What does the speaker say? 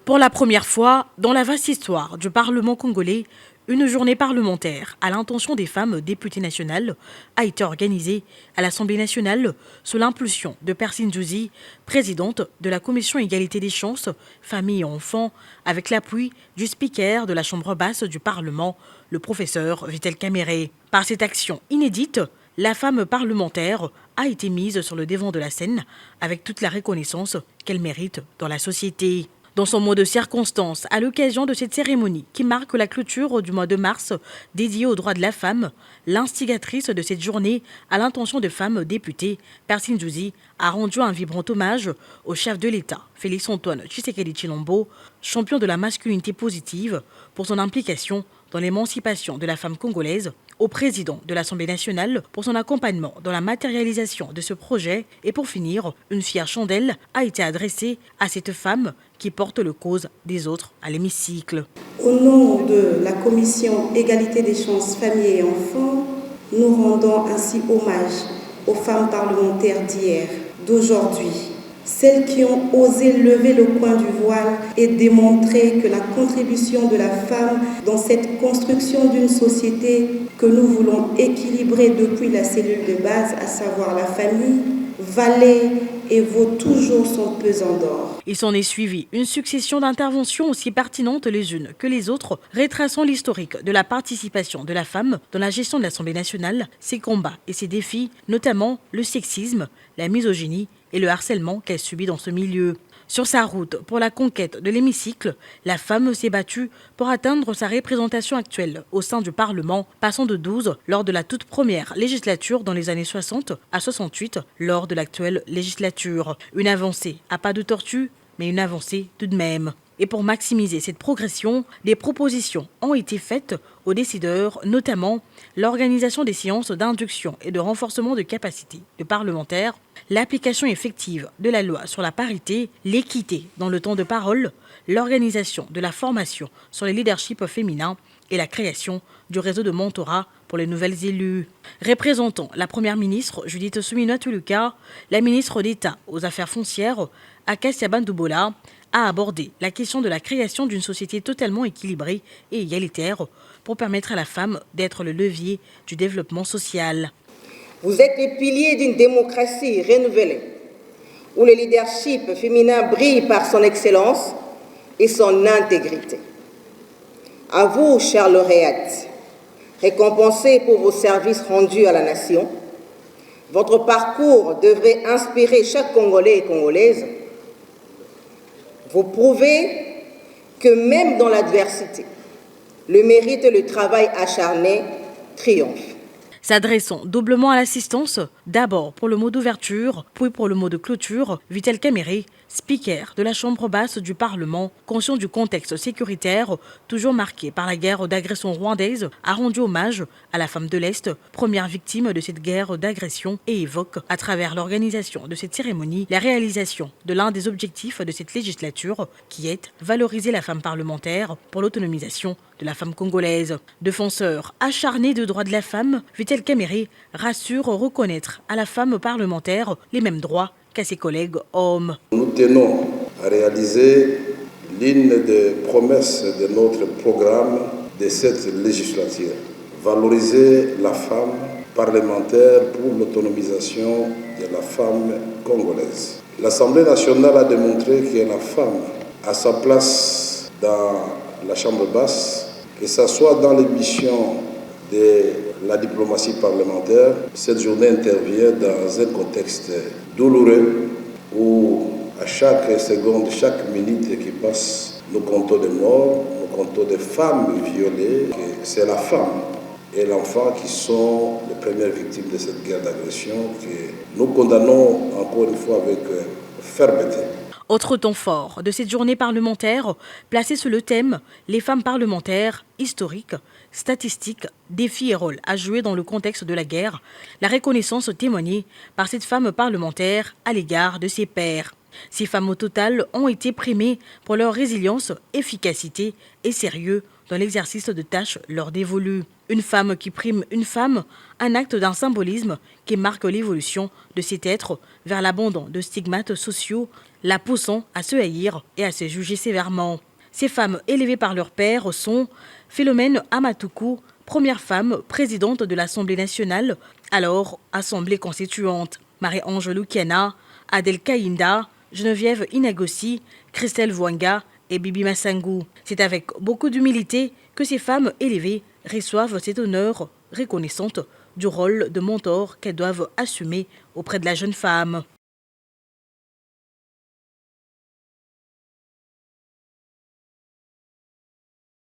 Pour la première fois, dans la vaste histoire du Parlement congolais, une journée parlementaire à l'intention des femmes députées nationales a été organisée à l'Assemblée nationale sous l'impulsion de Persine Djouzi, présidente de la Commission égalité des chances, famille et enfants, avec l'appui du speaker de la Chambre basse du Parlement, le professeur Vitel Kamere. Par cette action inédite, la femme parlementaire a été mise sur le devant de la scène avec toute la reconnaissance qu'elle mérite dans la société. Dans son mot de circonstance, à l'occasion de cette cérémonie qui marque la clôture du mois de mars dédié aux droits de la femme, l'instigatrice de cette journée à l'intention de femmes députées, Persine Djouzi, a rendu un vibrant hommage au chef de l'État, Félix-Antoine Tshisekedi Tshilombo, champion de la masculinité positive, pour son implication dans l'émancipation de la femme congolaise, au président de l'Assemblée nationale pour son accompagnement dans la matérialisation de ce projet et pour finir, une fière chandelle a été adressée à cette femme qui porte le cause des autres à l'hémicycle. Au nom de la Commission Égalité des chances, famille et enfants, nous rendons ainsi hommage aux femmes parlementaires d'hier, d'aujourd'hui, celles qui ont osé lever le coin du voile et démontrer que la contribution de la femme dans cette construction d'une société que nous voulons équilibrer depuis la cellule de base, à savoir la famille, valait et vaut toujours son pesant d'or. Il s'en est suivi une succession d'interventions aussi pertinentes les unes que les autres, retraçant l'historique de la participation de la femme dans la gestion de l'Assemblée nationale, ses combats et ses défis, notamment le sexisme, la misogynie et le harcèlement qu'elle subit dans ce milieu. Sur sa route pour la conquête de l'hémicycle, la femme s'est battue pour atteindre sa représentation actuelle au sein du Parlement, passant de 12 lors de la toute première législature dans les années 60 à 68 lors de l'actuelle législature. Une avancée à pas de tortue, mais une avancée tout de même. Et pour maximiser cette progression, des propositions ont été faites aux décideurs, notamment l'organisation des séances d'induction et de renforcement de capacités de parlementaires, l'application effective de la loi sur la parité, l'équité dans le temps de parole, l'organisation de la formation sur les leaderships féminins et la création du réseau de mentorat pour les nouvelles élues. Représentant la première ministre Judith Suminwa Tuluka, la ministre d'État aux Affaires foncières, Akassia Bandoubola, a abordé la question de la création d'une société totalement équilibrée et égalitaire pour permettre à la femme d'être le levier du développement social. Vous êtes les piliers d'une démocratie renouvelée, où le leadership féminin brille par son excellence et son intégrité. À vous, chère lauréate, récompensée pour vos services rendus à la nation, votre parcours devrait inspirer chaque Congolais et Congolaise. Vous prouvez que même dans l'adversité, le mérite et le travail acharné triomphent. S'adressant doublement à l'assistance, d'abord pour le mot d'ouverture, puis pour le mot de clôture, Vitel Kamere, speaker de la Chambre basse du Parlement, conscient du contexte sécuritaire, toujours marqué par la guerre d'agression rwandaise, a rendu hommage à la femme de l'Est, première victime de cette guerre d'agression, et évoque, à travers l'organisation de cette cérémonie, la réalisation de l'un des objectifs de cette législature, qui est valoriser la femme parlementaire pour l'autonomisation de la femme congolaise. Défenseur acharné de droits de la femme, Vitel Kamere rassure reconnaître à la femme parlementaire les mêmes droits qu'à ses collègues hommes. Nous tenons à réaliser l'une des promesses de notre programme de cette législature, valoriser la femme parlementaire pour l'autonomisation de la femme congolaise. L'Assemblée nationale a démontré que la femme a sa place dans la Chambre basse, que ce soit dans les missions de la diplomatie parlementaire. Cette journée intervient dans un contexte douloureux où à chaque seconde, chaque minute qui passe, nous comptons des morts, nous comptons des femmes violées. C'est la femme et l'enfant qui sont les premières victimes de cette guerre d'agression que nous condamnons encore une fois avec fermeté. Autre temps fort de cette journée parlementaire, placée sous le thème « Les femmes parlementaires, historiques, statistiques, défis et rôles à jouer dans le contexte de la guerre », la reconnaissance témoignée par cette femme parlementaire à l'égard de ses pairs. Ces femmes au total ont été primées pour leur résilience, efficacité et sérieux dans l'exercice de tâches leur dévolues. Une femme qui prime une femme, un acte d'un symbolisme qui marque l'évolution de cet être vers l'abandon de stigmates sociaux, la poussant à se haïr et à se juger sévèrement. Ces femmes élevées par leur père sont Philomène Amatoukou, première femme présidente de l'Assemblée nationale, alors Assemblée constituante, Marie-Ange Lukiana, Adel Kaïnda, Geneviève Inagossi, Christelle Vouanga et Bibi Massangou. C'est avec beaucoup d'humilité que ces femmes élevées reçoivent cet honneur, reconnaissante du rôle de mentor qu'elles doivent assumer auprès de la jeune femme.